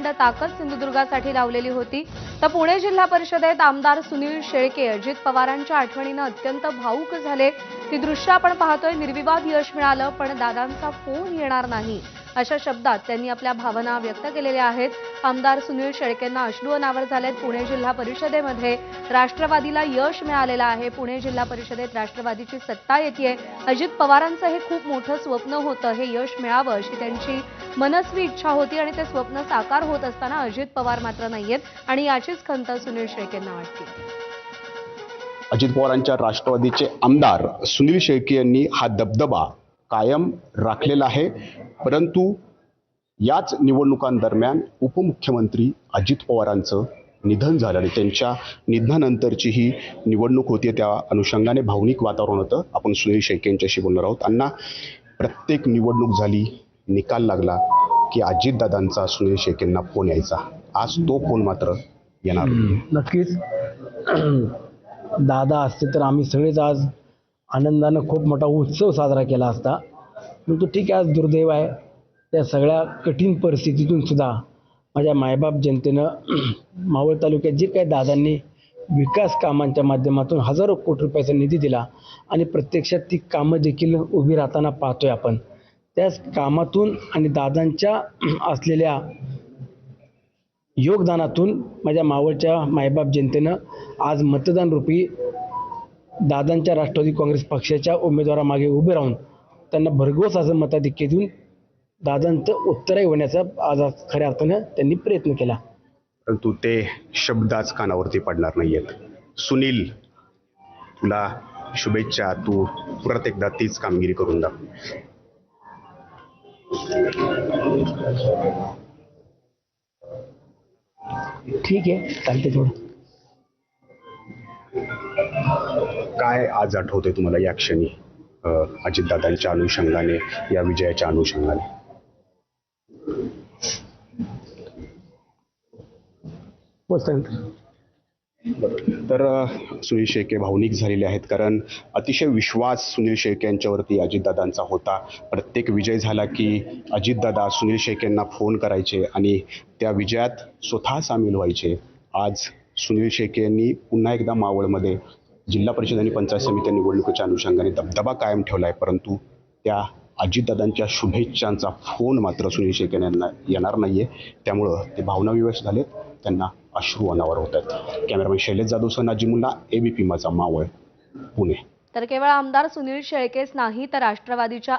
प्रचंड ताकद सिंधुदुर्गासाठी लावलेली होती। तर पुणे जिल्हा परिषदेत आमदार सुनील शेळके अजित पवारांच्या आठवणीने अत्यंत भावुक झाले। ती दृश्य आपण पाहतोय। निर्विवाद यश मिळालं, पण दादांचा फोन येणार नाही अशा शब्दात त्यांनी आपल्या भावना व्यक्त केलेल्या आहेत। आमदार सुनील शेळकेंना अश्रू अनावर झालेत। पुणे जिल्हा परिषदेमध्ये राष्ट्रवादीला यश मिळालेलं आहे। पुणे जिल्हा परिषदेत राष्ट्रवादीची सत्ता येतेय। अजित पवारांचं हे खूप मोठं स्वप्न होतं, हे यश मिळावं अशी त्यांची मनस्वी इच्छा होती आणि ते स्वप्न साकार होत असताना अजित पवार मात्र नाहीयेत आणि याचीच खंत सुनील शेळकेंना वाटते। अजित पवारांच्या राष्ट्रवादीचे आमदार सुनील शेळके यांनी हा दबदबा कायम राखलेला आहे, परंतु याच निवडणुकांदरम्यान उपमुख्यमंत्री अजित पवारांचं निधन झालं आणि त्यांच्या निधनानंतरची ही निवडणूक होती। त्या अनुषंगाने भावनिक वातावरण होतं। आपण सुनील शेळके यांच्याशी बोलणार आहोत। अण्णा, प्रत्येक निवडणूक झाली, निकाल लागला की अजितदादांचा सुनील शेळकेंना फोन यायचा। आज तो फोन मात्र येणार नाही। नक्कीच दादा असते तर आम्ही सगळेच आज आनंदानं खूप मोठा उत्सव साजरा केला असता, परंतु ठीक आहे, आज दुर्दैव आहे। त्या सगळ्या कठीण परिस्थितीतून सुद्धा माझ्या मायबाप जनतेनं मावळ तालुक्यात जे काही दादांनी विकास कामांच्या माध्यमातून हजारो कोटी रुपयाचा निधी दिला आणि प्रत्यक्षात ती कामं देखील उभी राहताना पाहतोय आपण। त्याच कामातून आणि दादांच्या असलेल्या योगदानातून माझ्या मावळच्या मायबाप जनतेनं आज मतदान रूपी दादांच्या राष्ट्रवादी काँग्रेस पक्षाच्या उमेदवारामागे उभे राहून त्यांना भरघोस असं मताधिक्य देऊन दादांचं उत्तराई होण्याचा आज खऱ्या अर्थानं त्यांनी प्रयत्न केला। परंतु ते शब्द आज कानावरती पडणार नाहीयेत। सुनील, तुला शुभेच्छा, तू परत एकदा तीच कामगिरी करून दाखव। ठीक आहे, चालते थोडं। काय आज आठवते तुम्हाला या क्षणी अजितदादांच्या अनुषंगाने, या विजयाच्या अनुषंगाने? तर सुनील शेळके भावनिक झालेले आहेत, कारण अतिशय विश्वास सुनील शेळके यांच्यावरती अजितदादांचा होता। प्रत्येक विजय झाला की अजितदादा सुनील शेळकेंना फोन करायचे आणि त्या विजयात स्वतः सामील व्हायचे। आज सुनील शेळके यांनी पुन्हा एकदा मावळमध्ये जिल्हा परिषद आणि पंचायत समिती निवडणुकीच्या अनुषंगाने दबदबा कायम ठेवला आहे, परंतु त्या अजितदादांच्या शुभेच्छांचा फोन मात्र सुनील शेळके यांना येणार नाहीये। त्यामुळं ते भावनाविवश झालेत, त्यांना अश्रू अनावर होत आहेत। कॅमेरामॅन शैलेश जाधवसह नाजिमुल्ला, एबीपी माझा, मावळ, पुणे। तर केवळ आमदार सुनील शेळकेच नाही तर राष्ट्रवादीच्या